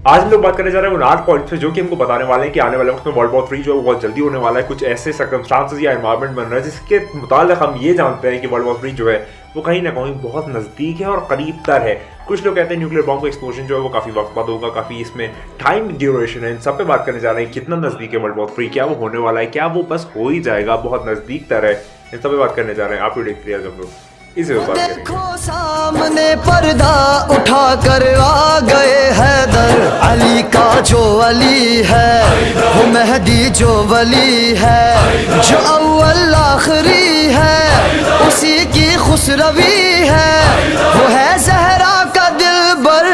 आज हम लोग बात करने जा रहे हैं उन 8 पॉइंट्स पे जो कि हमको बताने वाले हैं कि आने वाले वक्त में वर्ल्ड वॉर 3 जो है वो बहुत जल्दी होने वाला है। कुछ ऐसे सर्कमस्टांसेस या एनवायरनमेंट बन रहा है जिसके मुताल्लिक हम ये जानते हैं कि वर्ल्ड वॉर 3 जो है वो कहीं ना कहीं बहुत नज़दीक है और करीब तर है। कुछ लोग कहते हैं न्यूक्लियर बॉम्ब का एक्सप्लोजन जो है वो काफ़ी वक्त बाद होगा, काफ़ी इसमें टाइम ड्यूरेशन है। इन सब पे बात करने जा रहे हैं कितना नज़दीक है वर्ल्ड वॉर 3, क्या वो होने वाला है, क्या वो बस हो ही जाएगा, बहुत नज़दीक तर है। इन सब पे बात करने जा रहे हैं। आप वीडियो क्लियर कर लो, इसी बात करेंगे। देखो सामने पर्दा उठा कर आ गए हैदर, अली का जो अली है वो मेहदी जो वली है, जो अव्वल आखिरी है उसी की खुसरवी है, वो है ज़हरा का दिलबर।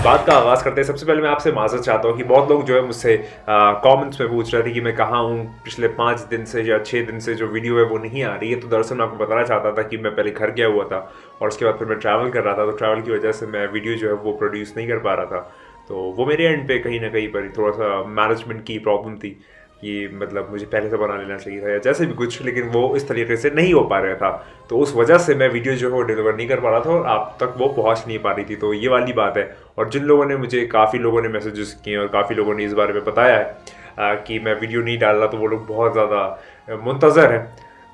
बात का आगाज़ करते हैं। सबसे पहले मैं आपसे माज़रत चाहता हूँ कि बहुत लोग जो है मुझसे कमेंट्स में पूछ रहे थे कि मैं कहाँ हूँ, पिछले 5 दिन से या 6 दिन से जो वीडियो है वो नहीं आ रही है। तो दरअसल मैं आपको बताना चाहता था कि मैं पहले घर गया हुआ था और उसके बाद फिर मैं ट्रैवल कर रहा था, तो ट्रैवल की वजह से मैं वीडियो जो है वो प्रोड्यूस नहीं कर पा रहा था। तो वो मेरे एंड पे कहीं ना कहीं पर थोड़ा सा मैनेजमेंट की प्रॉब्लम थी कि मतलब मुझे पहले से बना लेना चाहिए था या जैसे भी कुछ, लेकिन वो इस तरीके से नहीं हो पा रहा था। तो उस वजह से मैं वीडियो जो है वो डिलीवर नहीं कर पा रहा था और आप तक वो पहुंच नहीं पा रही थी। तो ये वाली बात है। और जिन लोगों ने मुझे, काफ़ी लोगों ने मैसेजेस किए और काफ़ी लोगों ने इस बारे में बताया है कि मैं वीडियो नहीं डाल रहा, तो वो लोग बहुत ज़्यादा मुंतज़र हैं।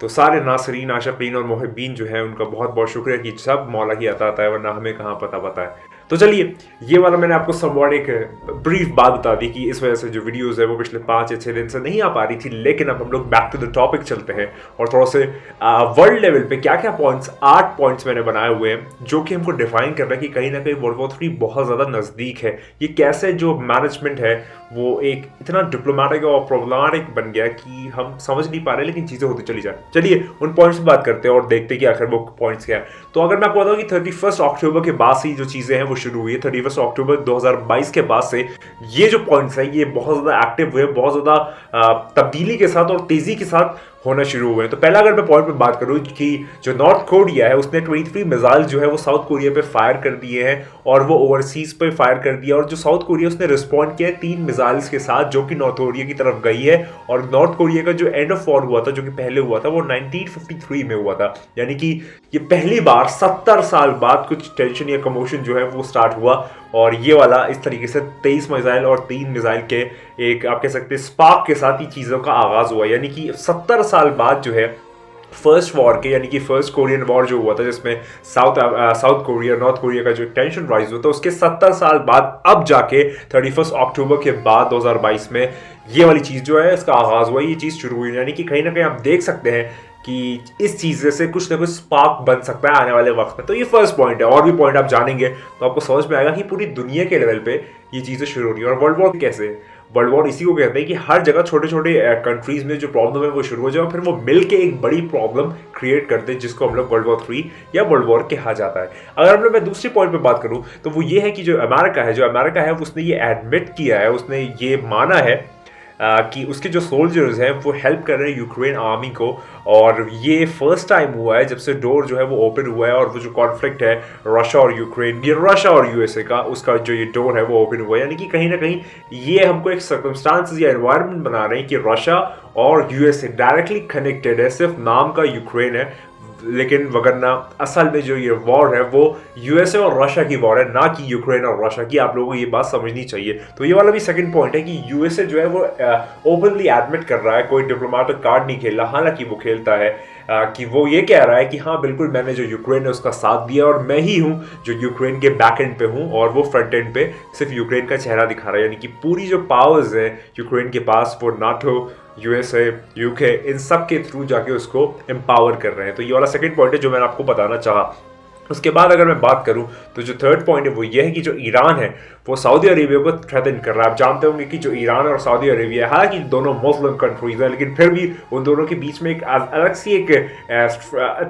तो सारे नासरीन, आशिकीन और मुहिब्बीन जो है उनका बहुत बहुत शुक्रिया कि सब मौला की अता है, वरना हमें कहाँ पता है। तो चलिए, ये वाला मैंने आपको समवॉट एक ब्रीफ बात बता दी कि इस वजह से जो वीडियोस है वो पिछले 5 या 6 दिन से नहीं आ पा रही थी। लेकिन अब हम लोग बैक टू द टॉपिक चलते हैं और थोड़ा से वर्ल्ड लेवल पे क्या क्या पॉइंट्स, 8 पॉइंट्स मैंने बनाए हुए हैं जो कि हमको डिफाइन कर रहा है कि कहीं ना कहीं वर्ल्ड वॉर 3 बहुत ज़्यादा नज़दीक है। ये कैसे जो मैनेजमेंट है वो एक इतना डिप्लोमेटिक और प्रॉब्लमेटिक बन गया कि हम समझ नहीं पा रहे, लेकिन चीज़ें होती चली जाए। चलिए उन पॉइंट्स पर बात करते हैं और देखते हैं कि आखिर वो पॉइंट्स क्या है। तो अगर मैं आपको बताऊं कि 31 अक्टूबर के बाद से जो चीज़ें हैं वो शुरू हुई है, 31 अक्टूबर 2022 के बाद से ये जो पॉइंट्स हैं ये बहुत ज़्यादा एक्टिव हुए, बहुत ज़्यादा तब्दीली के साथ और तेज़ी के साथ होना शुरू हुए हैं। तो पहला अगर मैं पॉइंट पे बात करूं कि जो नॉर्थ कोरिया है उसने 23 मिसाइल जो है वो साउथ कोरिया पे फायर कर दिए हैं और वो ओवरसीज पे फायर कर दिया। और जो साउथ कोरिया उसने रिस्पॉन्ड किया है 3 मिसाइल्स के साथ जो कि नॉर्थ कोरिया की तरफ गई है। और नॉर्थ कोरिया का जो एंड ऑफ वॉर हुआ था, जो कि पहले हुआ था, वो 1953 में हुआ था। यानी कि ये पहली बार 70 साल बाद कुछ टेंशन या कमोशन जो है वो स्टार्ट हुआ। और ये वाला इस तरीके से 23 मिसाइल और 3 मिसाइल के एक आप कह सकते हैं स्पार्क के साथ ही चीज़ों का आगाज़ हुआ। यानी कि 70 साल बाद जो है फर्स्ट वॉर के, यानी कि फर्स्ट कोरियन वॉर जो हुआ था जिसमें साउथ कोरिया नॉर्थ कोरिया का जो टेंशन राइज हुआ था, उसके 70 साल बाद अब जाके 31 अक्टूबर के बाद 2022 में ये वाली चीज़ जो है इसका आगाज़ हुआ, ये चीज़ शुरू हुई। यानी कि कहीं ना कहीं आप देख सकते हैं कि इस चीज़ से कुछ ना कुछ स्पार्क बन सकता है आने वाले वक्त में। तो ये फर्स्ट पॉइंट है। और भी पॉइंट आप जानेंगे तो आपको समझ में आएगा कि पूरी दुनिया के लेवल पे ये चीज़ें शुरू हो रही है। और वर्ल्ड वॉर कैसे, वर्ल्ड वॉर इसी को कहते हैं कि हर जगह छोटे छोटे कंट्रीज में जो प्रॉब्लम है वो शुरू हो जाए और फिर वो मिल के एक बड़ी प्रॉब्लम क्रिएट करते हैं जिसको हम लोग वर्ल्ड वॉर 3 या वर्ल्ड वॉर कहा जाता है। अगर मैं दूसरी पॉइंट पे बात करूं तो वो ये है कि जो अमेरिका है उसने ये एडमिट किया है, उसने ये माना है कि उसके जो सोल्जर्स हैं वो हेल्प कर रहे हैं यूक्रेन आर्मी को। और ये फर्स्ट टाइम हुआ है जब से डोर जो है वो ओपन हुआ है और वो जो कॉन्फ्लिक्ट है रशिया और यूक्रेन, ये रशिया और यूएसए का, उसका जो ये डोर है वो ओपन हुआ है। यानी कि कहीं ना कहीं ये हमको एक सर्कमस्टांसेस या एनवायरनमेंट बना रहे हैं कि रशिया और यूएसए डायरेक्टली कनेक्टेड है, सिर्फ नाम का यूक्रेन है, लेकिन वगरना असल में जो ये वॉर है वो यूएसए और रशिया की वॉर है, ना कि यूक्रेन और रशिया की। आप लोगों को ये बात समझनी चाहिए। तो ये वाला भी सेकंड पॉइंट है कि यूएसए जो है वो ओपनली एडमिट कर रहा है, कोई डिप्लोमेटिक कार्ड नहीं खेल रहा। हालांकि वो खेलता है कि वो ये कह रहा है कि हाँ बिल्कुल मैंने जो यूक्रेन है उसका साथ दिया और मैं ही हूँ जो यूक्रेन के बैक एंड पे हूँ और वो फ्रंट एंड पे सिर्फ यूक्रेन का चेहरा दिखा रहा है। यानी कि पूरी जो पावर्स है यूक्रेन के पास वो नाटो, यूएसए, यूके, इन सब के थ्रू जाके उसको एम्पावर कर रहे हैं। तो ये वाला सेकंड पॉइंट है जो मैंने आपको बताना चाहा। उसके बाद अगर मैं बात करूं तो जो थर्ड पॉइंट है वो ये है कि जो ईरान है वो सऊदी अरेबिया को थ्रेटन कर रहा है। आप जानते होंगे कि जो ईरान और सऊदी अरेबिया है, हालांकि दोनों मुस्लिम कंट्रीज हैं, लेकिन फिर भी उन दोनों के बीच में एक अलग सी एक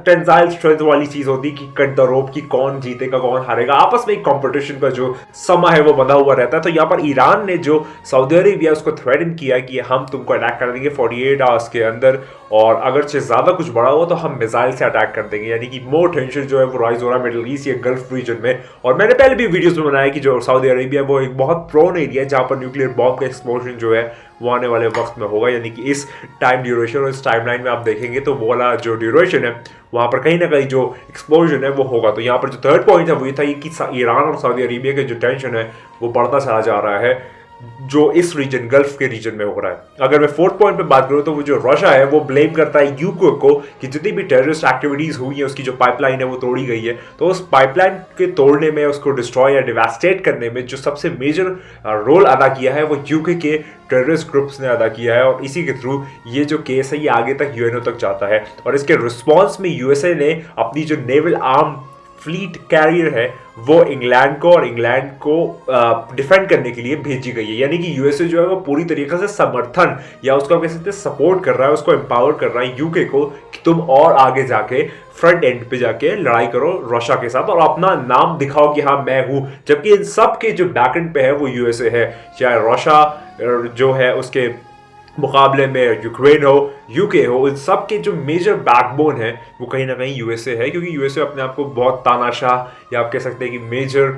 टेंसाइल स्ट्रेंथ वाली चीज़ होती है कि कट द रोप की कौन जीतेगा कौन हारेगा। आपस में एक कॉम्पिटिशन का जो समा है वो बंधा हुआ रहता है। तो यहाँ पर ईरान ने जो सऊदी अरेबिया उसको थ्रेटन किया कि हम तुमको अटैक कर देंगे 48 आवर्स के अंदर, और अगर से ज़्यादा कुछ बड़ा हुआ तो हम मिसाइल से अटैक कर देंगे। यानी कि मोर टेंशन जो है वो राइज हो हो रहा है मिडिल ईस्ट या गल्फ रीजन में। और मैंने पहले भी वीडियोस में बनाया कि जो सऊदी अरेबिया वो एक बहुत प्रोन एरिया है जहाँ पर न्यूक्लियर बॉम्ब का एक्सप्लोजन जो है वो आने वाले वक्त में होगा, यानी कि इस टाइम ड्यूरेशन और इस टाइमलाइन में आप देखेंगे तो वो वाला जो ड्यूरेशन है वहाँ पर कहीं ना कहीं जो एक्सप्लोजन है वो होगा। तो यहाँ पर जो थर्ड पॉइंट है वो ये था कि ईरान और सऊदी अरेबिया के जो टेंशन है वो बढ़ता चला जा रहा है जो इस रीजन गल्फ के रीजन में हो रहा है। अगर मैं फोर्थ पॉइंट पे बात करूं तो वो जो रशिया है वो ब्लेम करता है यूक्रेन को कि जितनी भी टेररिस्ट एक्टिविटीज हुई है उसकी जो पाइपलाइन है वो तोड़ी गई है। तो उस पाइपलाइन के तोड़ने में, उसको डिस्ट्रॉय या डिवास्टेट करने में जो सबसे मेजर रोल अदा किया है वो यूके के टेररिस्ट ग्रुप्स ने अदा किया है और इसी के थ्रू ये जो केस है ये आगे तक यूएनओ तक जाता है। और इसके रिस्पॉन्स में यूएसए ने अपनी जो नेवल आर्म फ्लीट कैरियर है वो इंग्लैंड को और इंग्लैंड को डिफेंड करने के लिए भेजी गई है, यानी कि यूएसए जो है वो पूरी तरीके से समर्थन या उसको कह सकते हैं सपोर्ट कर रहा है, उसको एम्पावर कर रहा है यूके को कि तुम और आगे जाके फ्रंट एंड पे जाके लड़ाई करो रशिया के साथ और अपना नाम दिखाओ कि हाँ मैं हूं। जबकि इन सब के जो बैक एंड पे है वो यूएसए है, चाहे रशिया जो है उसके मुकाबले में यूक्रेन हो, यूके हो, इन सब के जो मेजर बैकबोन है वो कहीं ना कहीं यूएसए है, क्योंकि यूएसए अपने आप को बहुत तानाशाह या आप कह सकते हैं कि मेजर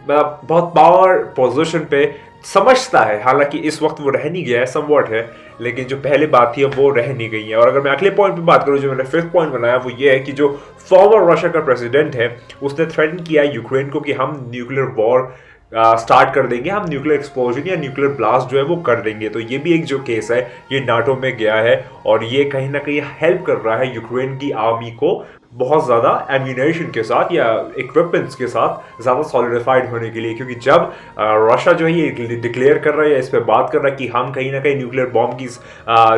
बहुत पावर पोजीशन पे समझता है। हालांकि इस वक्त वो रह नहीं गया है, समवॉट है, लेकिन जो पहले बात थी वो रह नहीं गई है। और अगर मैं अगले पॉइंट पे बात करूं जो मैंने फिफ्थ पॉइंट बनाया वो ये है कि जो फॉर्मर रशिया का प्रेसिडेंट है उसने थ्रेटन किया है यूक्रेन को कि हम न्यूक्लियर वॉर स्टार्ट कर देंगे, हम न्यूक्लियर एक्सप्लोजन या न्यूक्लियर ब्लास्ट जो है वो कर देंगे। तो ये भी एक जो केस है ये नाटो में गया है और ये कहीं ना कहीं हेल्प कर रहा है यूक्रेन की आर्मी को बहुत ज़्यादा एम्यूनेशन के साथ या इक्विपमेंट्स के साथ ज़्यादा सॉलिडिफाइड होने के लिए, क्योंकि जब रशिया जो है ये डिक्लेयर कर रहा है या इस पर बात कर रहा है कि हम कहीं ना कहीं न्यूक्लियर बॉम्ब की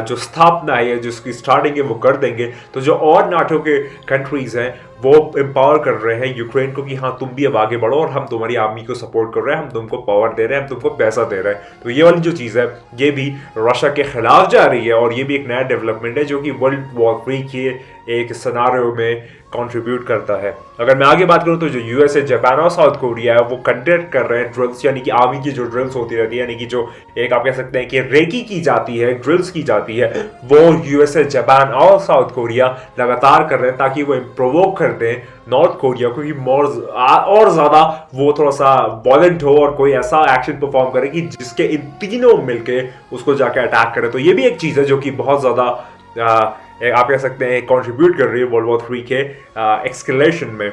जो स्थापना है या जिसकी स्टार्टिंग है वो कर देंगे, तो जो और नाटो के कंट्रीज़ हैं वो एम्पावर कर रहे हैं यूक्रेन को कि हाँ तुम भी अब आगे बढ़ो और हम तुम्हारी आर्मी को सपोर्ट कर रहे हैं, हम तुमको पावर दे रहे हैं, हम तुमको पैसा दे रहे हैं। तो ये वाली जो चीज़ है ये भी रशिया के खिलाफ जा रही है और ये भी एक नया डेवलपमेंट है जो कि वर्ल्ड वॉर 3 के एक सिनारियो में कंट्रीब्यूट करता है। अगर मैं आगे बात करूं तो जो यूएसए, जापान और साउथ कोरिया है वो कंडक्ट कर रहे हैं ड्रिल्स, यानी कि आर्मी की जो ड्रिल्स होती रहती है, यानी कि जो एक आप कह सकते हैं कि रेकी की जाती है, ड्रिल्स की जाती है, वो यूएसए, जापान और साउथ कोरिया लगातार कर रहे हैं ताकि वो प्रोवोक कर दें नॉर्थ कोरिया को कि और ज्यादा वो थोड़ा सा वॉलेंट हो और कोई ऐसा एक्शन परफॉर्म करे कि जिसके इन तीनों मिलके उसको जाके अटैक करे। तो ये भी एक चीज़ है जो कि बहुत ज़्यादा आप कह सकते हैं कंट्रीब्यूट कर रही है वर्ल्ड वॉर 3 के एक्सकेलेशन में।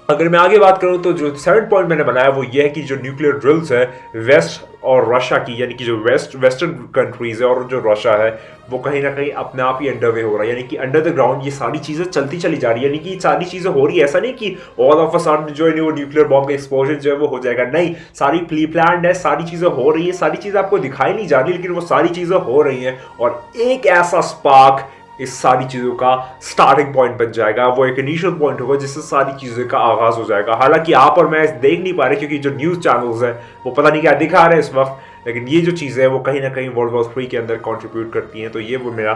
अगर मैं आगे बात करूं तो जो 7 पॉइंट मैंने बनाया वो ये है कि जो न्यूक्लियर ड्रिल्स है वेस्ट और रशिया की, यानी कि जो वेस्टर्न कंट्रीज है और जो रशिया है वो कहीं ना कहीं अपने आप ही अंडर वे हो रहा है, यानी कि अंडर द ग्राउंड ये सारी चीज़ें चलती चली जा रही है, यानी कि सारी चीज़ें हो रही है। ऐसा नहीं कि ऑल ऑफ अ सडन जो है वो न्यूक्लियर बॉम्ब का एक्सप्लोजन जो है वो हो जाएगा, नहीं, सारी प्री प्लान्ड है, सारी चीज़ें हो रही है, सारी चीज़ें आपको दिखाई नहीं जा रही लेकिन वो सारी चीज़ें हो रही हैं और एक ऐसा स्पार्क इस सारी चीज़ों का स्टार्टिंग पॉइंट बन जाएगा, वो एक इनिशियल पॉइंट होगा जिससे सारी चीज़ों का आगाज़ हो जाएगा। हालांकि आप और मैं देख नहीं पा रहे क्योंकि जो न्यूज़ चैनल्स हैं वो पता नहीं क्या दिखा रहे हैं इस वक्त, लेकिन ये जो चीज़ें हैं वो कहीं ना कहीं वर्ल्ड वॉर 3 के अंदर कंट्रीब्यूट करती हैं। तो ये वो मेरा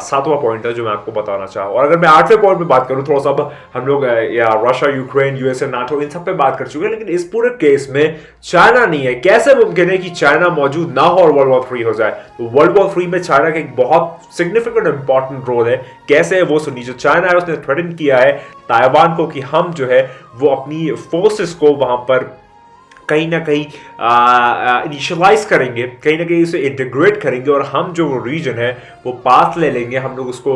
7वां पॉइंट है जो मैं आपको बताना चाहूँ। और अगर मैं 8वें पॉइंट पे बात करूँ, थोड़ा सा अब हम लोग या रशिया, यूक्रेन, यूएसए, नाटो इन सब पे बात कर चुके हैं, लेकिन इस पूरे केस में चाइना नहीं है। कैसे मुमकिन है कि चाइना मौजूद ना हो और वर्ल्ड वॉर 3 हो जाए? तो वर्ल्ड वॉर 3 में चाइना का एक बहुत सिग्निफिकेंट इंपॉर्टेंट रोल है। कैसे है वो सुनिए। जो चाइना है उसने थ्रेटन किया है ताइवान को कि हम जो है वो अपनी फोर्सेस को वहां पर कहीं ना कहीं इनिशियलाइज करेंगे, कहीं ना कहीं उसे इंटीग्रेट करेंगे और हम जो वो रीजन है वो पास ले लेंगे, हम लोग उसको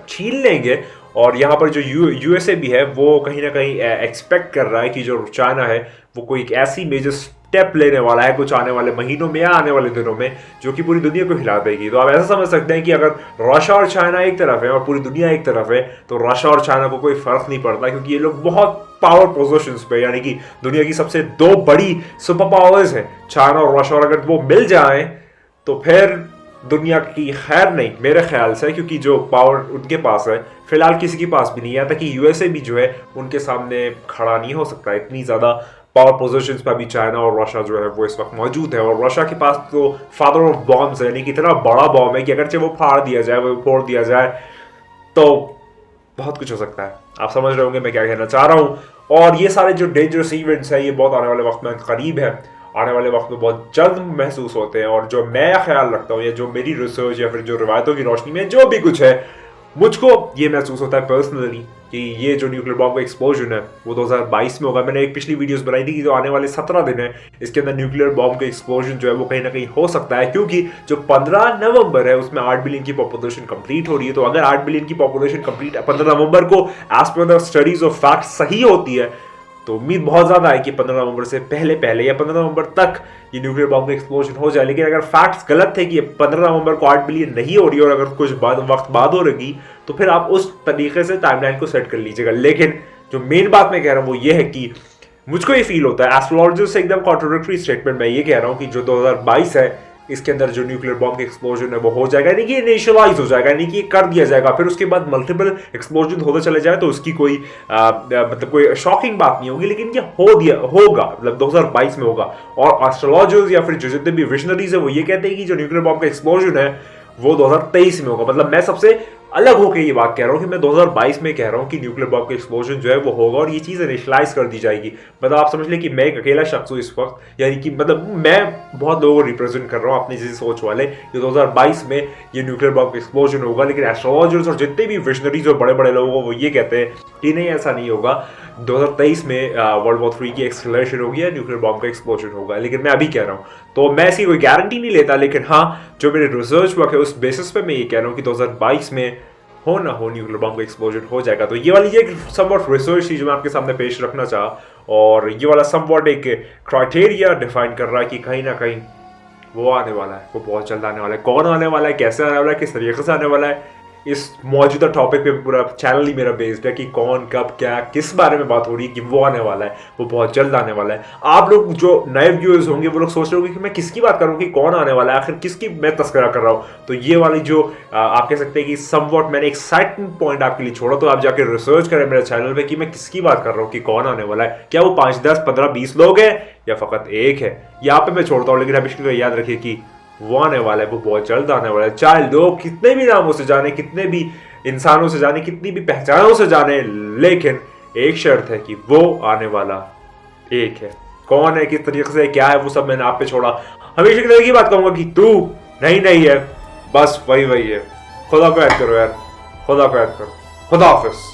छीन लेंगे। और यहाँ पर जो यूएसए भी है वो कहीं ना कहीं एक्सपेक्ट कर रहा है कि जो चाइना है वो कोई एक ऐसी मेजर स्टेप लेने वाला है कुछ आने वाले महीनों में या आने वाले दिनों में जो कि पूरी दुनिया को हिला देगी। तो आप ऐसा समझ सकते हैं कि अगर रशिया और चाइना एक तरफ है और पूरी दुनिया एक तरफ है तो रशिया और चाइना को कोई फर्क नहीं पड़ता, क्योंकि ये लोग बहुत पावर पोजीशंस पे, यानी कि दुनिया की सबसे 2 बड़ी सुपर पावर्स हैं चाइना और रशिया, और अगर वो मिल जाएं तो फिर दुनिया की खैर नहीं मेरे ख्याल से, क्योंकि जो पावर उनके पास है फिलहाल किसी के पास भी नहीं है, ताकि यूएसए भी जो है उनके सामने खड़ा नहीं हो सकता। इतनी ज़्यादा पावर पोजीशंस पर भी चाइना और रशिया जो है वो इस वक्त मौजूद है। और रशिया के पास तो फादर ऑफ बॉम्ब्स है, यानी कि इतना बड़ा बॉम्ब है कि अगर वो फाड़ दिया जाए, वो फोड़ दिया जाए तो बहुत कुछ हो सकता है। आप समझ रहे होंगे मैं क्या कहना चाह रहा हूँ। और ये सारे जो डेंजरस इवेंट्स हैं ये बहुत आने वाले वक्त में करीब है, आने वाले वक्त में बहुत जल्द महसूस होते हैं। और जो मैं ख्याल रखता हूँ या जो मेरी रिसर्च या फिर जो रिवायतों की रोशनी में जो भी कुछ है मुझको ये महसूस होता है पर्सनली कि ये जो न्यूक्लियर बॉम्ब का एक्सप्लोजन है वो 2022 में होगा। मैंने एक पिछली वीडियोस बनाई थी कि जो आने वाले 17 दिन है इसके अंदर न्यूक्लियर बॉम्ब का एक्सप्लोजन जो है वो कहीं ना कहीं हो सकता है, क्योंकि जो 15 नवंबर है उसमें 8 बिलियन की पॉपुलेशन कंप्लीट हो रही है। तो अगर 8 बिलियन की पॉपुलेशन कंप्लीट 15 नवंबर को as per the studies of fact सही होती है तो उम्मीद बहुत ज्यादा है कि 15 नवंबर से पहले पहले या 15 नवंबर तक ये न्यूक्लियर बॉम्ब का एक्सप्लोजन हो जाए। लेकिन अगर फैक्ट्स गलत थे कि 15 नवंबर को 8 बिलियन नहीं हो रही और अगर कुछ वक्त बाद हो रही तो फिर आप उस तरीके से टाइमलाइन को सेट कर लीजिएगा। लेकिन जो मेन बात मैं कह रहा हूं वो ये है कि मुझको ये फील होता है एस्ट्रोलॉजर से एकदम कॉन्ट्रोडक्टरी स्टेटमेंट मैं ये कह रहा हूं कि जो 2022 है इसके अंदर जो न्यूक्लियर बॉम्ब का एक्सप्लोजन है वो हो जाएगा, यानी कि इनिशियलाइज हो जाएगा, यानी कि कर दिया जाएगा। फिर उसके बाद मल्टीपल एक्सप्लोजन होते चले जाए तो उसकी कोई मतलब कोई शॉकिंग बात नहीं होगी, लेकिन ये होगा मतलब 2022 में होगा। और एस्ट्रोलॉजर्स या फिर जो जितने भी विजनरीज है वो ये कहते हैं कि जो न्यूक्लियर बॉम्ब का एक्सप्लोजन है वो 2023 में होगा। मतलब मैं सबसे अलग होकर ये बात कह रहा हूँ कि मैं 2022 में कह रहा हूँ कि न्यूक्लियर बॉम्ब का एक्सप्लोजन जो है वो होगा और ये चीज़ इनिशियलाइज कर दी जाएगी। मतलब आप समझ लें कि मैं एक अकेला शख्स हूँ इस वक्त, यानी कि मतलब मैं बहुत लोगों को रिप्रेजेंट कर रहा हूँ अपनी जैसी सोच वाले। ये 2022 में ये न्यूक्लियर बॉम्ब का एक्सप्लोजन होगा, लेकिन एस्ट्रोलॉजर्स और जितने भी विजनरीज और बड़े बड़े लोग वो ये कहते हैं कि नहीं ऐसा नहीं होगा, 2023 में वर्ल्ड वॉर 3 की एक्सलेशन होगी या न्यूक्लियर बॉम्ब का एक्सप्लोजन होगा। लेकिन मैं अभी कह रहा हूँ तो मैं ऐसी कोई गारंटी नहीं लेता, लेकिन हाँ जो मेरे रिसर्च वर्क है उस बेसिस पे मैं ये कह रहा हूँ कि 2022 में हो ना हो न्यूक्लियर बॉम्ब का एक्सप्लोजन हो जाएगा। तो ये वाली एक समवॉट रिसर्च थी जो मैं आपके सामने पेश रखना चाहा, और ये वाला समवॉट एक क्राइटेरिया डिफाइन कर रहा है कि कहीं ना कहीं वो आने वाला है, वो बहुत जल्द आने वाला है। कौन आने वाला है, कैसे आने वाला है, किस तरीके से आने वाला है, इस मौजूदा टॉपिक पे पूरा चैनल ही मेरा बेस्ड है कि कौन कब क्या किस बारे में बात हो रही है कि वो आने वाला है, वो बहुत जल्द आने वाला है। आप लोग जो नए व्यूअर्स होंगे वो लोग सोच रहे होंगे कि मैं किसकी बात करूँ कि कौन आने वाला है, आखिर किसकी मैं तस्करा कर रहा हूँ। तो ये वाली जो आप कह सकते हैं कि समवॉट मैंने एक एक्साइटिंग पॉइंट आपके लिए छोड़ा, तो आप जाके रिसर्च करें मेरे चैनल पे कि मैं किसकी बात कर रहा हूँ कि कौन आने वाला है। क्या वो 5, 10, 15, 20 लोग हैं या फ़कत एक है, यहाँ पे मैं छोड़ता हूँ। लेकिन हमेशा के लिए याद रखिए कि वो आने वाला है, वो बहुत जल्द आने वाला है। चाहे लोग कितने भी नामों से जाने, कितने भी इंसानों से जाने, कितनी भी पहचानों से जाने, लेकिन एक शर्त है कि वो आने वाला एक है। कौन है, किस तरीके से, क्या है, वो सब मैंने आप पे छोड़ा। हमेशा की तरह की बात कहूंगा कि तू नहीं है, बस वही है। खुदा को याद करो यार, खुदा को याद करो। खुदा हाफिज।